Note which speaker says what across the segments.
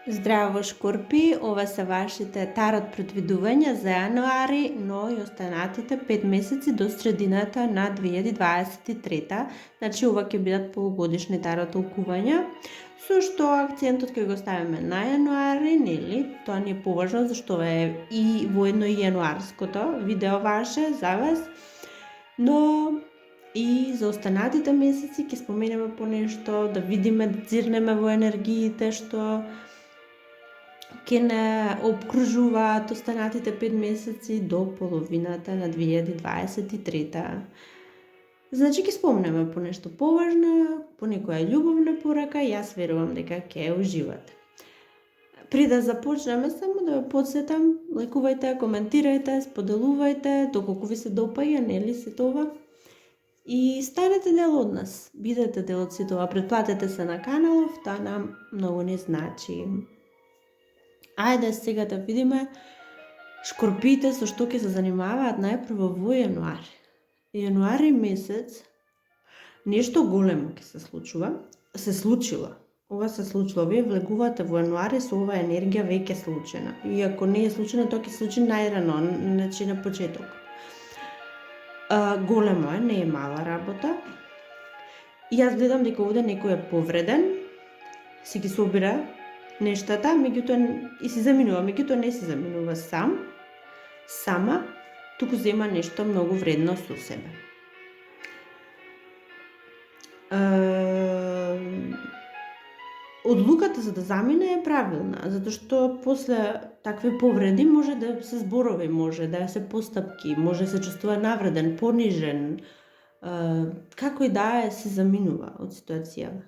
Speaker 1: Здраво, Шкорпи! Ова се вашите тарот предвидувања за јануари, но и останатите 5 месеци до средината на 2023. Значи, ова ќе бидат полугодишни тарот толкувања, со што акцентот ќе го ставиме на јануари, нели? Тоа ни е поважно, зашто ова е и воедно и јануарското видео ваше за вас, но и за останатите месеци ќе споменеме по нешто, да видиме, да цирнеме во енергиите што ќе не обкружуваат останатите 5 месеци до половината на 2023. Значи ќе спомнеме по нешто поважно, по некоја љубовна порака, јас верувам дека ќе уживате. При да започнеме, само да ве подсетам, лајкувајте, коментирајте, споделувајте, доколку ви се допаѓа, нели се това. И станете дел од нас, бидете дел од сите ова, претплатете се на каналов, тоа нам многу не значи. Ајде сега да видиме Шкорпиите со што ќе се занимаваат најпрво во јануари. Јануари месец нешто големо ќе се случува, се случило. Ова се случило, вие влегувате во јануари со ова енергија веќе случена. И ако не е случено, тоа ќе се случи најрано, значи на почеток. Големо е, не е мала работа. И јас гледам дека овде некој е повреден, си ги собира нештата, меѓутоа и се заминува, меѓутоа не се заминува сама, туку зема нешто многу вредно со себе. Одлуката за да замине е правилна, затоа што после такви повреди може да се зборови, може да се постапки, може да се чувствува навреден, понижен, како и да е се заминува од ситуацијава.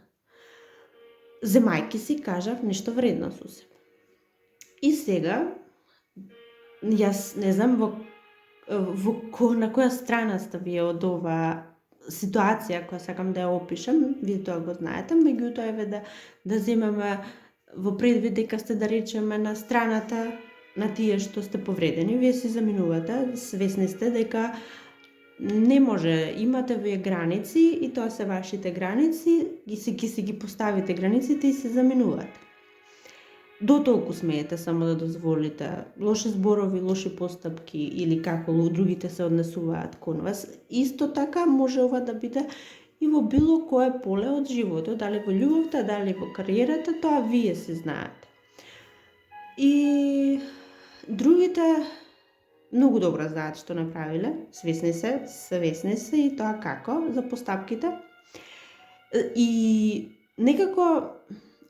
Speaker 1: Земајки си, кажав, нешто вредно со себе. И сега, јас не знам на која страна сте вие од ова ситуација која сакам да ја опишам, вие тоа го знаете, меѓутоа еве да земеме во предвид дека сте, да речеме, на страната на тие што сте повредени, вие си заминувате, свесни сте дека не може, имате вие граници и тоа се вашите граници, ги си ги поставите границите и се заминувате. До толку смеете само да дозволите лоши зборови, лоши постапки или како другите се однесуваат кон вас. Исто така може ова да биде и во било кое поле од животот, дали во љубовта, дали во кариерата, тоа вие се знаете. И другите многу добро знаат што направиле, свесни се и тоа како за постапките. И некако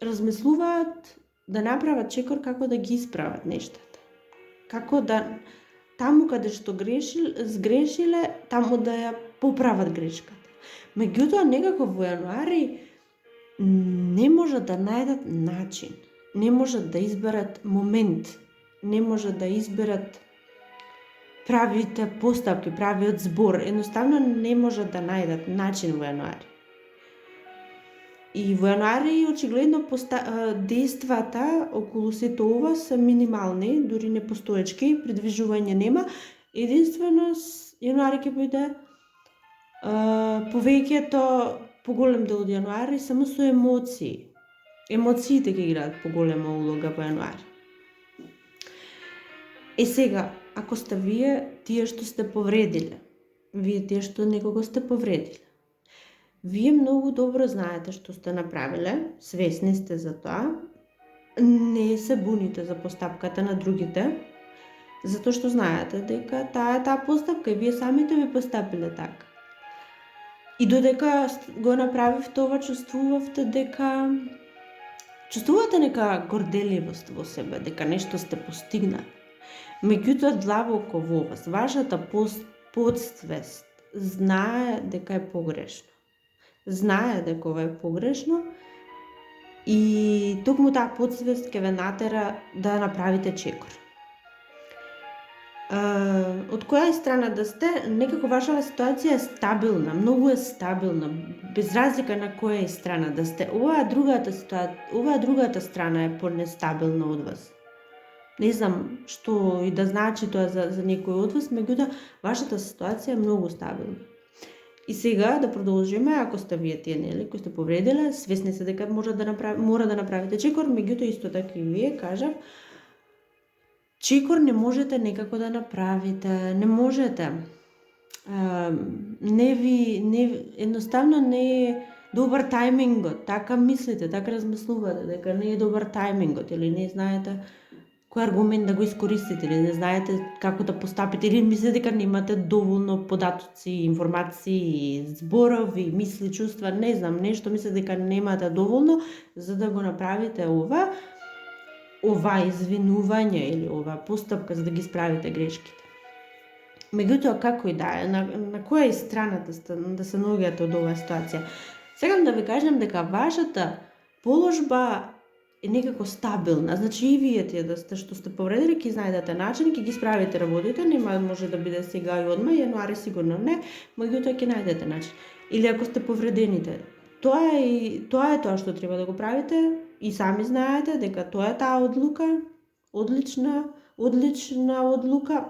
Speaker 1: размислуваат да направат чекор како да ги исправат нештата. Како да таму каде што сгрешиле, таму да ја поправат грешката. Меѓутоа некако во јануари не можат да најдат начин, не можат да изберат момент, не можат да изберат правите постапки, правиот збор, едноставно не можат да најдат начин во јануари. И во јануари очигледно дејствата околу сето ова се минимални, дури непостоечки, придвижување нема. Единствено јануари ќе биде повеќето, поголем дел од јануари само со емоции. Емоциите ќе играат поголема улога во јануари. Сега, ако сте вие тие што сте повредиле, вие тие што некого сте повредиле, вие многу добро знаете што сте направиле, свесни сте за тоа, не се буните за постапката на другите, затоа што знаете дека таа постапка и вие самите ви постапиле така. И додека го направивте ова, чувствувате нека горделивост во себе, дека нешто сте постигнали. Меѓутоа длабоко во вас, вашата подсвест знае дека е погрешно. Знае дека ова е погрешно и токму таа подсвест ќе ве натера да направите чекор. Од која страна да сте, некако вашава ситуација е стабилна, многу е стабилна, без разлика на која страна да сте. Оваа другата страна е понестабилна од вас. Не знам што и да значи тоа за некој од вас, меѓутоа вашата ситуација е многу стабилна. И сега да продолжиме, ако сте вие тие, нели, кои сте повредиле, свесни се дека мора да направите чекор, меѓутоа исто така и вие кажав, чекор не можете некако да направите, не можете. Едноставно не е добар тајмингот, така мислите, така размислувате, дека не е добар тајмингот, или не знаете кој аргумент да го искористите, или не знаете како да постапите, или мислите дека немате доволно податоци, информации, зборови, мисли, чувства, не знам, нешто мислите дека немате доволно за да го направите ова извинување или ова постапка за да ги исправите грешките. Меѓутоа, како и да е, на која е страната да се наоѓате од оваа ситуација? Сакам да ви кажам дека вашата положба е некако стабилна. Значи и вие тие да сте што сте повредили, ќе знајдете начин, ќе ги исправите работите, нема може да биде сега и одма, јануари сигурно не, меѓутоа ќе најдете начин. Или ако сте повредените, тоа е тоа што треба да го правите и сами знаете дека тоа е таа одлука, одлична одлука.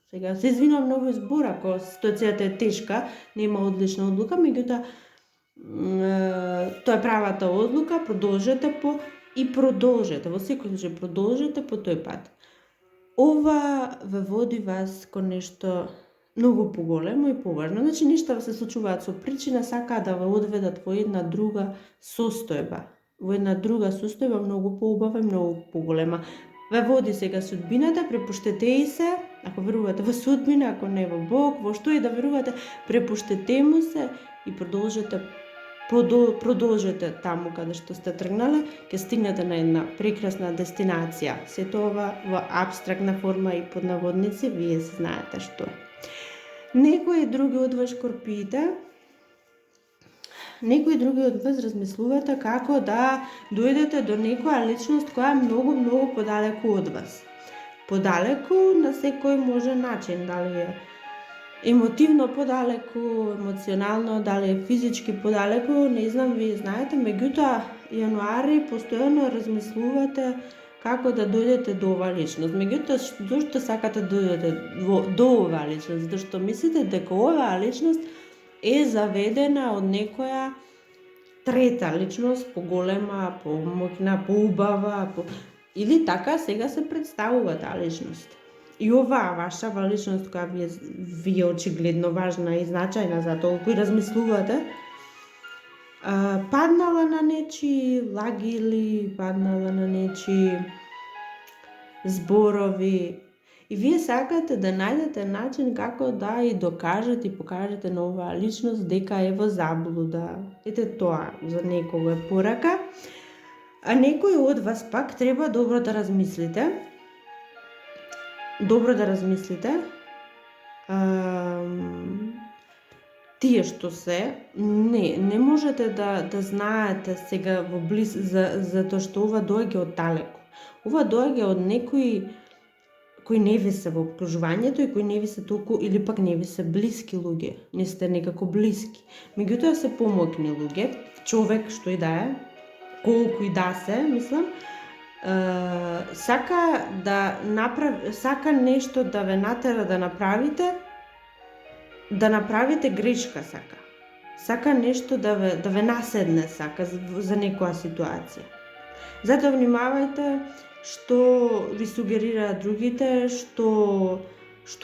Speaker 1: Сега се извинувам многу збор ако ситуацијата е тешка, нема одлична одлука, меѓутоа тоа е правата одлука, продолжете во секој случај продолжете по тој пат. Ова ве води вас кон нешто многу поголемо и поважно. Значи нешта се случуваат со причина, сакаат да ве одведат во една друга состојба. Многу поубава и многу поголема. Ве води сега судбината, препуштете и се, ако верувате во судбина, ако не во Бог, во што и да верувате, препуштете му се и продолжете таму каде што сте тргнале, ќе стигнете на една прекрасна дестинација. Сето ова во абстрактна форма и под наводници, вие се знаете што е. Некои други од вас шкорпиите, размислувате како да дојдете до некоја личност која е многу, многу подалеку од вас. Подалеку на секој може начин, дали е емотивно подалеку, емоционално, дали е физички подалеку, не знам, вие знаете, меѓутоа јануари постојано размислувате како да дојдете до оваа личност. Меѓутоа, зошто сакате да дојдете до оваа личност? Затоа што мислите дека оваа личност е заведена од некоја трета личност, поголема, помоќна, поубава, или така сега се представува таа личност. И оваа вашава личност која ви е очигледно важна и значајна за толку и размислувате, паднала на нечи лагили, паднала на нечи зборови, и вие сакате да најдете начин како да и докажете и покажете на оваа личност дека е во заблуда. Ете тоа за некого е порака. А некој од вас пак треба добро да размислите. Тие што се, не можете да знаете сега во близ, затоа што ова доаѓа од далеко. Ова доаѓа од некои кои не ви се во обкружувањето и кои не ви се толку, или пак не ви се блиски луѓе. Не сте некако блиски. Меѓутоа се помоќни луѓе, човек што и да е, колку и да се, мислам, сака нешто да ве натера да направите грешка, сака нешто да ве наседне, сака за некоја ситуација. Затоа внимавајте што ви сугерираат другите, што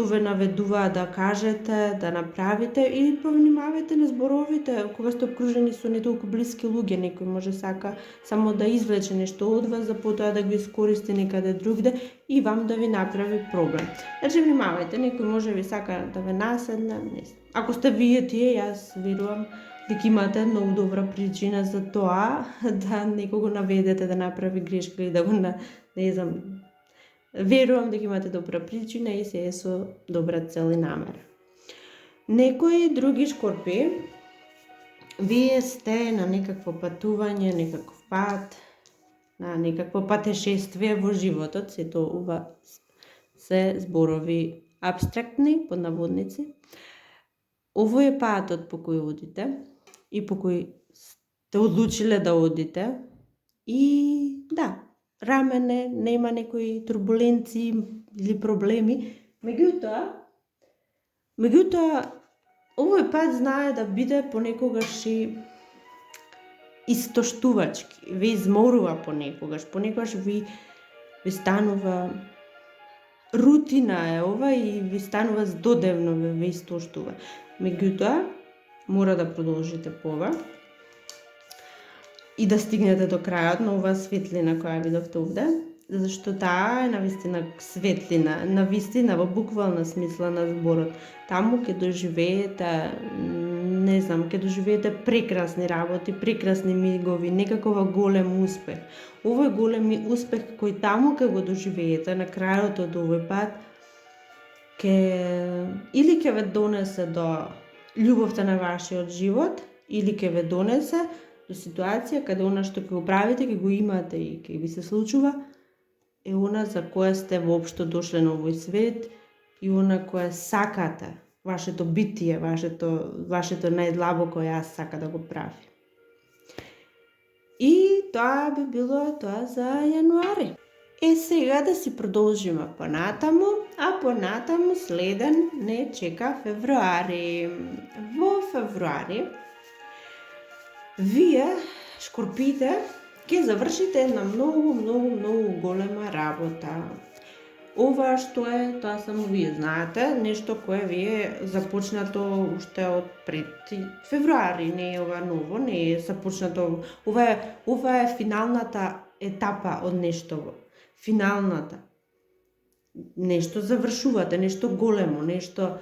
Speaker 1: ве наведуваат да кажете, да направите, и повнимавајте на зборовите кога сте обкружени со не толку блиски луѓе. Некој може сака само да извлече нешто од вас, за потоа да го искористи некаде другде и вам да ви направи проблем. Значи внимавајте, некој може ви сака да ве наседне, не знам. Ако сте вие тие, јас верувам дека имате многу добра причина за тоа да некого наведете да направи грешка или да го не знам. Верувам дека имате добра причина и се е со добра цел и намера. Некои други шкорпи, вие сте на некакво патување, некаков пат, на некакво патешествие во животот, сето ова се зборови абстрактни, под наводници. Овој е патот по кој одите и по кој сте одлучиле да одите, и да, рамене, нема некои турбуленции или проблеми, меѓутоа овој пат знае да биде понекогаш и истоштувачки, ви изморува понекогаш ви станува рутина е ова и ви станува здодевно, ве истоштува. Меѓутоа, мора да продолжите по ова и да стигнете до крајот на оваа светлина која видовте овде, зашто таа е навистина светлина, навистина во буквална смисла на зборот. Таму ќе доживеете, не знам, ќе доживеете прекрасни работи, прекрасни мигови, некакова голем успех. Овој голем успех кој таму ќе го доживеете на крајот од овој пат, или ќе ве донесе до љубовта на вашиот живот, или ќе ве донесе до ситуација каде она што ќе го правите, ќе го имате и ќе ви се случува, е она за која сте воопшто дошле на овој свет и она која сакате, вашето битие, вашето најдлабоко јас сака да го прави. И тоа би било тоа за јануари. Сега да си продолжиме понатаму, а понатаму следен не чека февруари. Во февруари вие, шкорпите, ќе завршите една многу голема работа. Ова што е, тоа само вие знаете, нешто кое ви е започнато уште од пред февруари, не е ова ново, не е започнато, ова е финалната етапа од нешто. Финалната. Нешто завршувате, нешто големо, нешто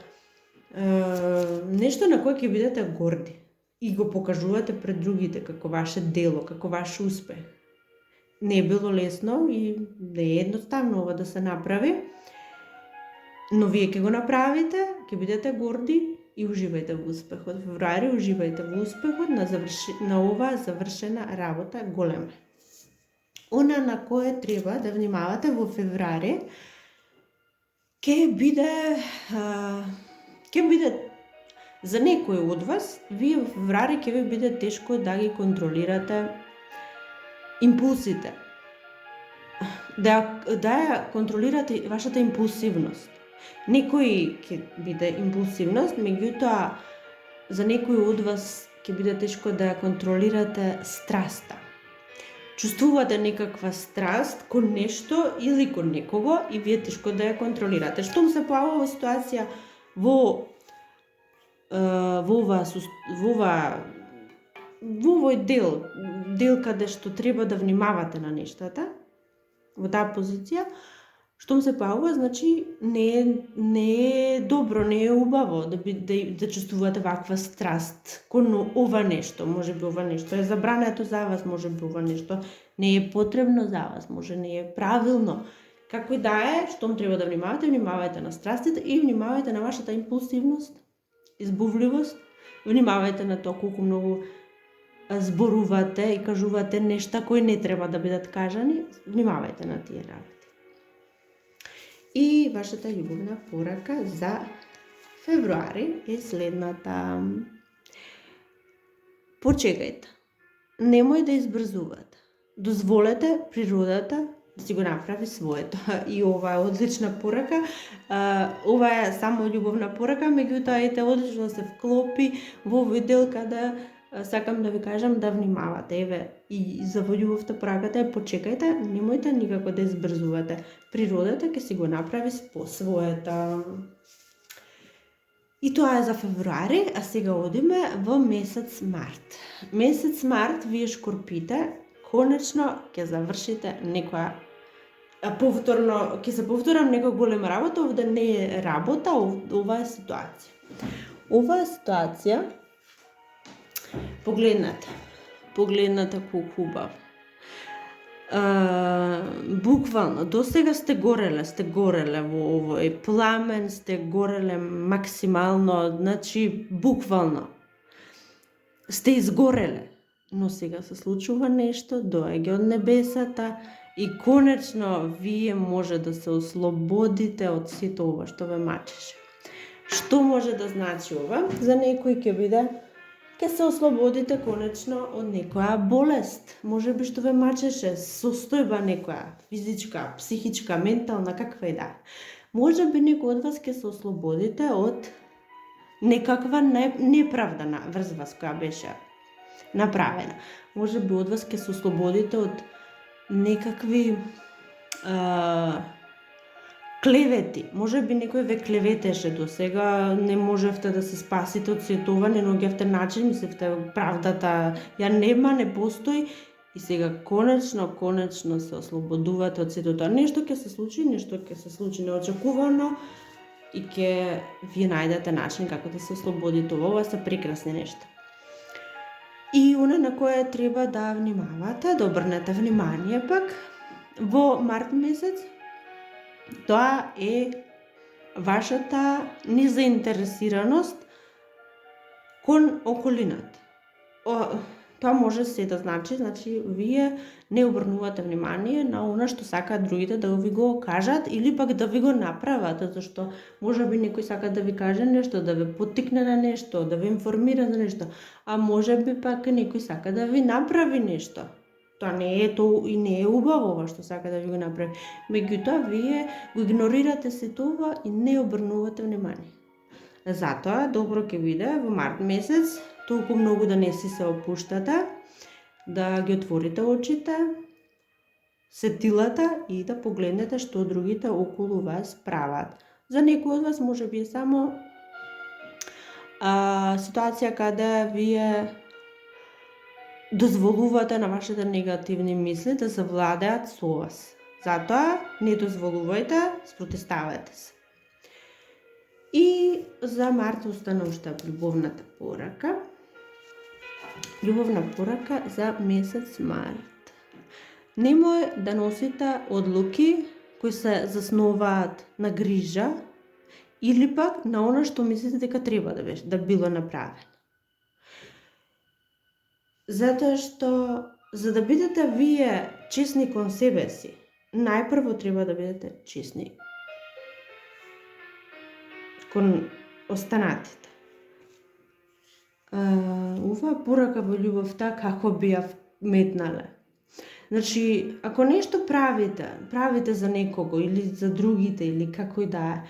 Speaker 1: на кое ќе бидете горди и го покажувате пред другите како ваше дело, како ваш успех. Не е било лесно и не е едноставно ова да се направи, но вие ќе го направите, ќе бидете горди и уживајте во успехот. Февруари уживајте во успехот на оваа завршена работа голема. Она на кое треба да внимавате во февруари ќе биде за некој од вас, вие во февруари ќе ви биде тешко да ги контролирате импулсите. Да ја контролирате вашата импулсивност. Некој ќе биде импулсивност, меѓутоа за некој од вас ќе биде тешко да ја контролирате страста. Чувствувате некаква страст кон нешто или кон некого и вие тешко да ја контролирате. Штом се појавува во ситуација во овој дел каде што треба да внимавате на нештата, во таа позиција, штом се појавува, значи не е добро, не е убаво да чувствувате ваква страст кон ова нешто. Може би ова нешто е забрането за вас, може би ова нешто не е потребно за вас, може не е правилно. Како и да е, штом треба да внимавајте на страстите и внимавајте на вашата импулсивност, избувливост, внимавајте на тоа колку многу зборувате и кажувате нешта кои не треба да бидат кажани, внимавајте на тие работи. И вашата љубовна порака за февруари е следната. Почекајте. Немој да избрзувате. Дозволете природата да си го направи своето. И ова е одлична порака. Ова е само љубовна порака, меѓутоа ете одлично се вклопи во овој дел каде сакам да ви кажам да внимавате. Еве, и за во љубовта пораката е почекајте, немојте никако да избрзувате. Природата ќе си го направи по своето. И тоа е за февруари, а сега одиме во месец март. Месец март, вие шкорпите, конечно ќе завршите некоја повторно, ќе се повторам некоја голема работа, овде не е работа, ова е ситуација. Ова е ситуација, погледнете колку хубав. Буквално, досега сте гореле во овој пламен, сте гореле максимално, значи буквално сте изгореле, но сега се случува нешто, доаѓа од небесата и конечно вие може да се ослободите од сето ова што ве мачеше. Што може да значи ова? За некој ќе се ослободите конечно од некоја болест, може би што ве мачеше, состојба некоја, физичка, психичка, ментална, каква и да. Може би некој од вас ќе се ослободите од некаква неправдана врз вас која беше направена. Може би од вас ќе се ослободите од некакви клевети. Може би некој ве клеветеше до сега, не можевте да се спасите од сето ова, не наоѓавте начин, мислевте правдата ја нема, не постои и сега конечно се ослободувате од сето тоа. Нешто ќе се случи неочекувано и ќе вие најдете начин како да се ослободите. Ова се прекрасни нешта. И она на кое треба да внимавате, да обрнете внимание пак во март месец, тоа е вашата незаинтересираност кон околината. Тоа може се да значи вие не обрнувате внимание на она што сакаат другите да ви го кажат или пак да ви го направат, зашто може би некој сака да ви каже нешто, да ве поттикне на нешто, да ве информира за нешто, а може би пак некој сака да ви направи нешто. Тоа не е убаво ова што сака да ви го направи. Меѓутоа вие го игнорирате се тоа и не обрнувате внимание. Затоа добро ќе биде во март месец толку многу да не си се опуштате, да ги отворите очите, сетилата и да погледнете што другите околу вас прават. За некој од вас може би е само ситуација каде вие дозволувате на вашите негативни мисли да се владеат со вас. Затоа не дозволувајте, спротивставете се. И за март остана уште љубовната порака. Љубовна порака за месец март. Немој да носите одлуки кои се заснуваат на грижа или пак на она што мислите дека треба да било направено. Затоа што за да бидете вие честни кон себе си, најпрво треба да бидете честни кон останатите. Оваа порака во љубовта како би ја метнале. Значи, ако нешто правите за некого или за другите или како и да е,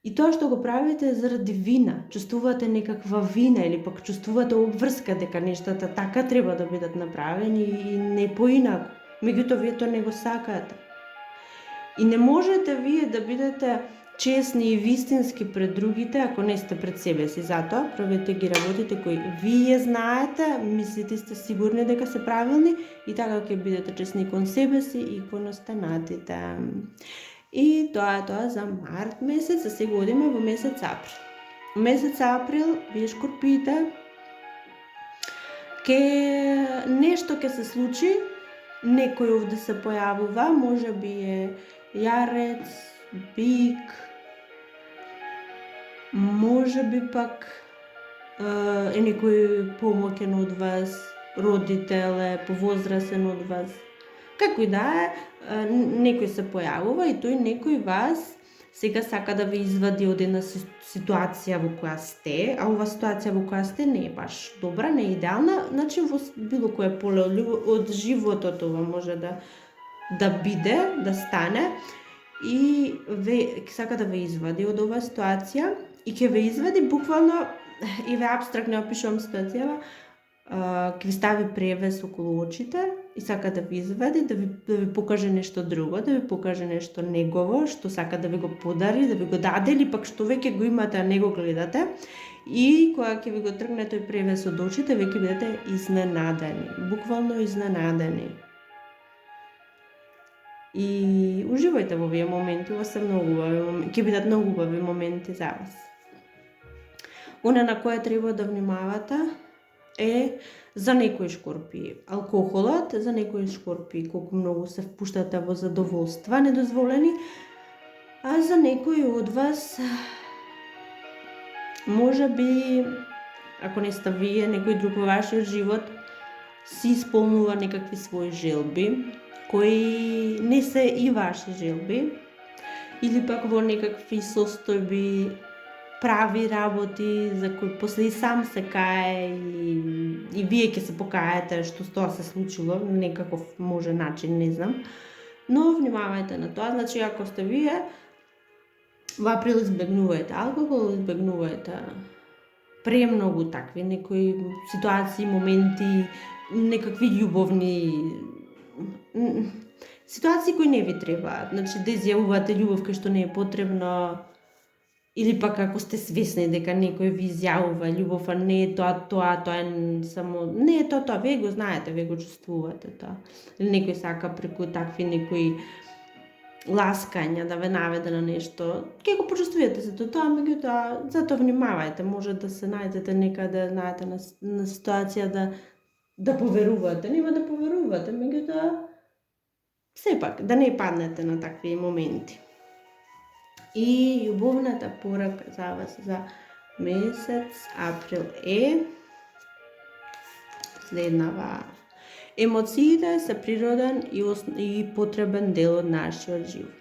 Speaker 1: и тоа што го правите е заради вина, чувствувате некаква вина или пак чувствувате обврска дека нештата така треба да бидат направени и не поинаку, меѓутоа вие тоа не го сакате. И не можете вие да бидете честни и вистински пред другите ако не сте пред себе си. Затоа правете ги работите кои вие знаете, мислите сте сигурни дека се правилни и така ќе бидете честни кон себе си и кон останатите. И тоа е тоа за март месец, а сега одиме во месец април. Месец април, вие шкорпиите, нешто ќе се случи, некој овде се појавува, може би е јарец, бик, може би пак е некој помоќен од вас, родител е повозрасен од вас. Како и да е, некој се појавува и тој некој вас сега сака да ве извади од една ситуација во која сте, а ова ситуација во која сте не е баш добра, не е идеална, значи во било кое поле од животот ова може да биде, да стане и сака да ве извади од оваа ситуација и ќе ве извади буквално, и ве апстрактно опишувам ситуацијава, ќе ви стави превес околу очите и сака да ви извади, да ви покаже нешто друго, да ви покаже нешто негово, што сака да ви го подари, да ви го даде или пак што веќе го имате, а не го гледате. И кога ќе ви го тргне тој превес од очите, веќе бидете изненадени, буквално изненадени. И уживајте во овие моменти, ова се многу убави моменти, ќе бидат многу убави моменти за вас. Она на кое треба да внимавате е за некои шкорпии алкохолот, за некои шкорпии колку многу се впуштате во задоволства недозволени, а за некои од вас може би, ако не сте вие, некој друг во вашиот живот си исполнува некакви своји желби, кои не се и ваши желби, или пак во некакви состојби прави работи за кои после и сам се кае и вие ќе се покаете што тоа се случило на некаков може начин, не знам. Но внимавајте на тоа, значи ако сте вие во април избегнувајте алкохол, избегнувајте премногу такви некои ситуации, моменти, некакви љубовни ситуации кои не ви требаат. Значи да изјавувате љубов кај што не е потребно, или пак ако сте свесни дека некој ви изјавува љубов, а не е тоа е само не е тоа, вие го знаете, вие го чувствувате тоа. Или некој сака преку такви некои ласкања да ве наведе на нешто, ќе го почувствувате се тоа, меѓутоа затоа внимавајте, може да се најдете некаде, знаете, на ситуација да поверувате, нема да поверувате, меѓутоа сепак да не паднете на такви моменти. И љубовната порака за вас за месец април е следнава. Емоциите се природен и потребен дел од нашиот живот.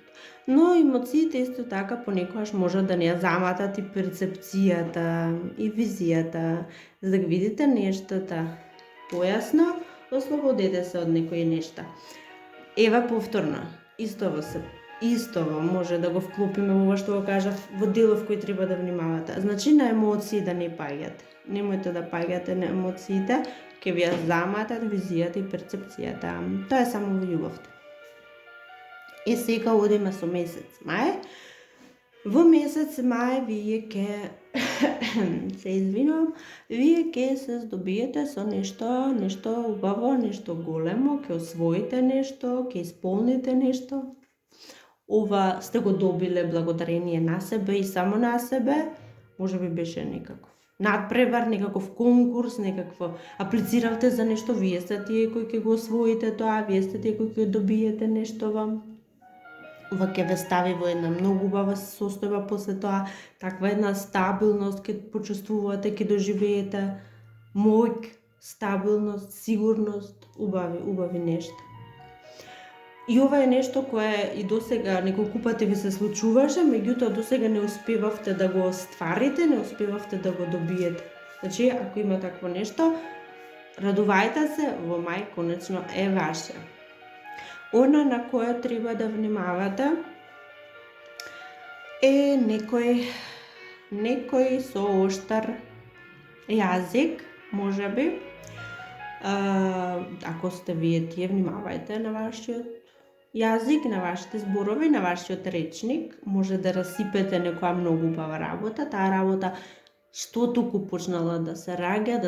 Speaker 1: Но емоциите исто така понекогаш можат да не ја заматат и перцепцијата и визијата. За да ги видите нештата појасно, ослободете се од некои нешта. Ева повторно, истово може да го вклопиме во ова што го кажав во делов кој треба да внимавате. Значи на емоции да не паѓате. Немојте да паѓате на емоциите, ќе ви ја заматат визијата и перцепцијата. Тоа е само во љубовта. И сега одиме со месец мај. Во месец мај вие ќе се извинувам, вие ќе се здобиете со нешто убаво, нешто големо, ќе освоите нешто, ќе исполните нешто. Ова сте го добиле благодарение на себе и само на себе, може би беше некаков надпревар, некаков конкурс, некакво аплициравте за нешто, вие сте тие кои ќе го освоите тоа, вие сте тие кои ќе добиете нешто вам. Ова ќе ве стави во една многу убава состојба после тоа, таква една стабилност ќе почувствувате, ќе доживеете моќ, стабилност, сигурност, убави нешта. И ова е нешто кое и досега неколку пати ви се случуваше, меѓутоа досега не успевавте да го остварите, не успевавте да го добиете. Значи, ако има такво нешто, радувајте се, во мај конечно е ваше. Она на кое треба да внимавате е некој со оштар јазик, можеби. Ако сте вие тие, внимавајте на вашиот јазик, на вашите зборови, на вашиот речник. Може да расипете некоја многу убава работа, таа работа што туку почнала да се раѓа,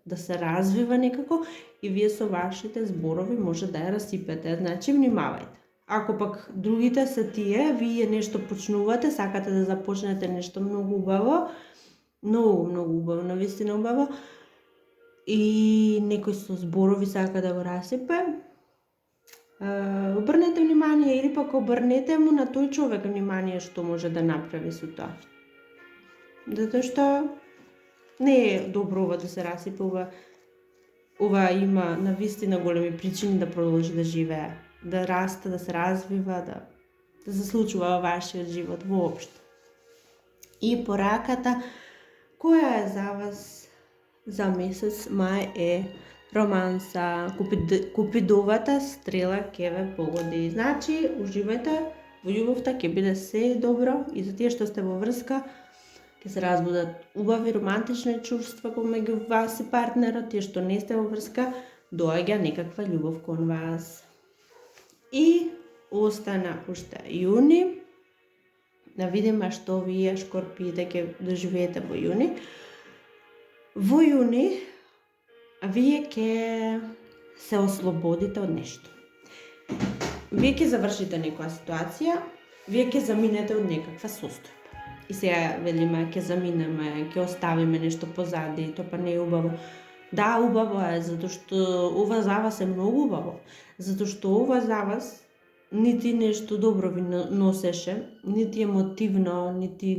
Speaker 1: да се развива некако, и вие со вашите зборови може да ја расипете. Значи, внимавајте. Ако пак другите се тие, вие нешто почнувате, сакате да започнете нешто многу убаво, многу убаво, навистина убаво, и некој со зборови сака да го расипе, обрнете внимание, или пак обрнете му на тој човек внимание што може да направи со тоа. Затоа што не е добро ова да се расипе, ова има навистина големи причини да продолжи да живее, да расте, да се развива, да се случува во вашиот живот воопшто. И пораката која е за вас за месец мај е романса, купидовата стрела ќе ве погоди. Значи, уживајте во љубовта, ќе биде се добро, и за тие што сте во врска, ќе се разбудат убави романтични чувства помеѓу вас и партнерот, тие што не сте во врска, доаѓа некаква љубов кон вас. И остана уште јуни, да видиме што вие шкорпиите ќе доживеете во јуни. Во јуни вие ќе се ослободите од нешто. Вие ќе завршите некоја ситуација, вие ќе заминете од некаква состојба. И сега велиме, ќе заминеме, ќе оставиме нешто позади, тоа па не е убаво. Да, убаво е, затоа што ова за вас е многу убаво. Затоа што ова за вас нити нешто добро ви носеше, нити емотивно, нити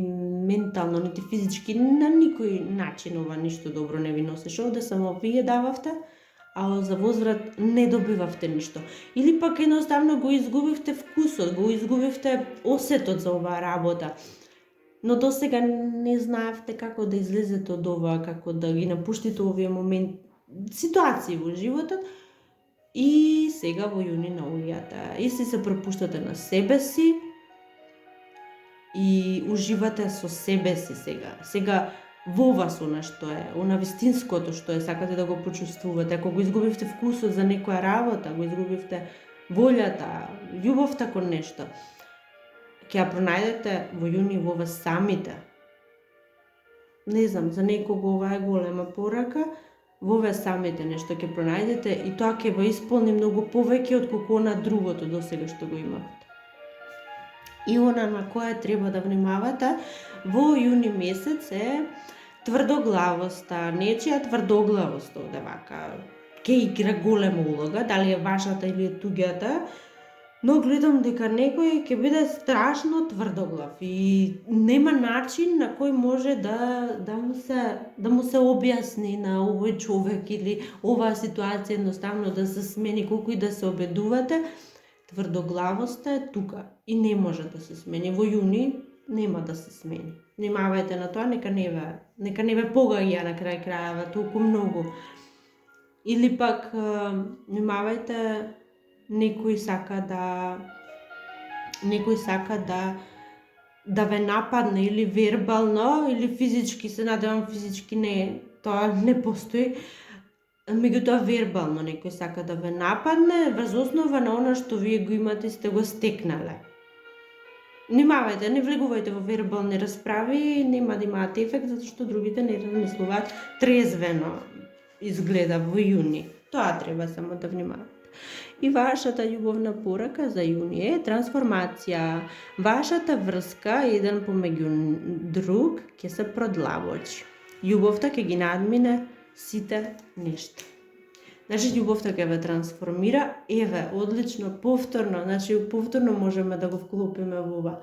Speaker 1: ментално, нити физички, на никој начин ова ништо добро не ви носеше. Овде само вие дававте, а за возврат не добивавте ништо. Или пак едноставно го изгубивте вкусот, го изгубивте осетот за оваа работа. Но досега не знаевте како да излезете од ова, како да ги напуштите овие ситуации во животот. И сега во јуни наоѓате и се препуштате на себе си и уживате со себе си сега. Сега во вас она што е, она вистинското што е, сакате да го почувствувате. Ако го изгубивте вкусот за некоја работа, го изгубивте волјата, љубовта кон нешто, ќе ја пронајдете во јуни во вас самите. Не знам, за некого ова е голема порака, во вас самите нешто ќе пронајдете и тоа ќе ве исполни многу повеќе отколку на другото досега што го имавте. И она на која треба да внимавате во јуни месец е тврдоглавоста. Нечија тврдоглавост овде вака ќе игра голема улога, дали е вашата или е туѓата, но гледам дека некој ќе биде страшно тврдоглав и нема начин на кој може да му се објасни на овој човек или оваа ситуација едноставно да се смени, колку и да се обидувате. Тврдоглавоста е тука и не може да се смени. Во јуни нема да се смени. Внимавајте на тоа, нека не ве погаѓа на крај крајава толку многу. Или пак внимавајте, некој сака да ве нападне или вербално или физички, се надевам физички не, тоа не постои. Меѓутоа вербално некој сака да ве нападне врз основа на она што вие го имате и сте го стекнале. Внимавајте, не влегувајте во вербални расправи, нема да имаат ефект затоа што другите не размислуваат трезвено изгледа во јуни. Тоа треба само да внимавате. И вашата љубовна порака за јуни е трансформација. Вашата врска еден помеѓу друг ќе се продлабочи. Љубовта ќе ги надмине сите нешта. Значи, љубовта ќе ве трансформира, еве, одлично, повторно, значи, повторно можеме да го вклопиме во ова.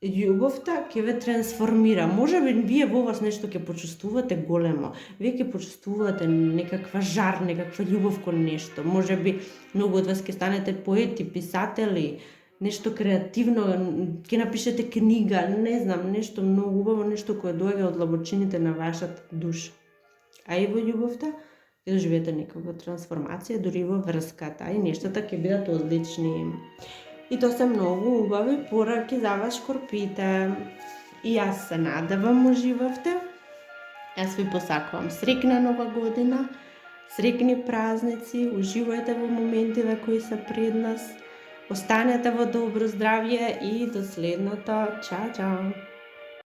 Speaker 1: Љубовта ќе ве трансформира. Може би вие во вас нешто ќе почувствувате големо. Вие ќе почувствувате некаква жар, некаква љубов кон нешто. Може би многу од вас ќе станете поети, писатели, нешто креативно, ќе напишете книга, не знам, нешто многу убаво, нешто кое доаѓа од длабочините на вашата душа. А и во љубовта ќе доживеете некаква трансформација, дури во врската и нештата ќе бидат одлични. И тоа се многу убави пораки за вас, шкорпите. И јас се надевам уживавте. Јас ви посакувам среќна нова година, среќни празници, уживајте во моментите кои се пред нас, останете во добро здравје и до следното. Чао, чао!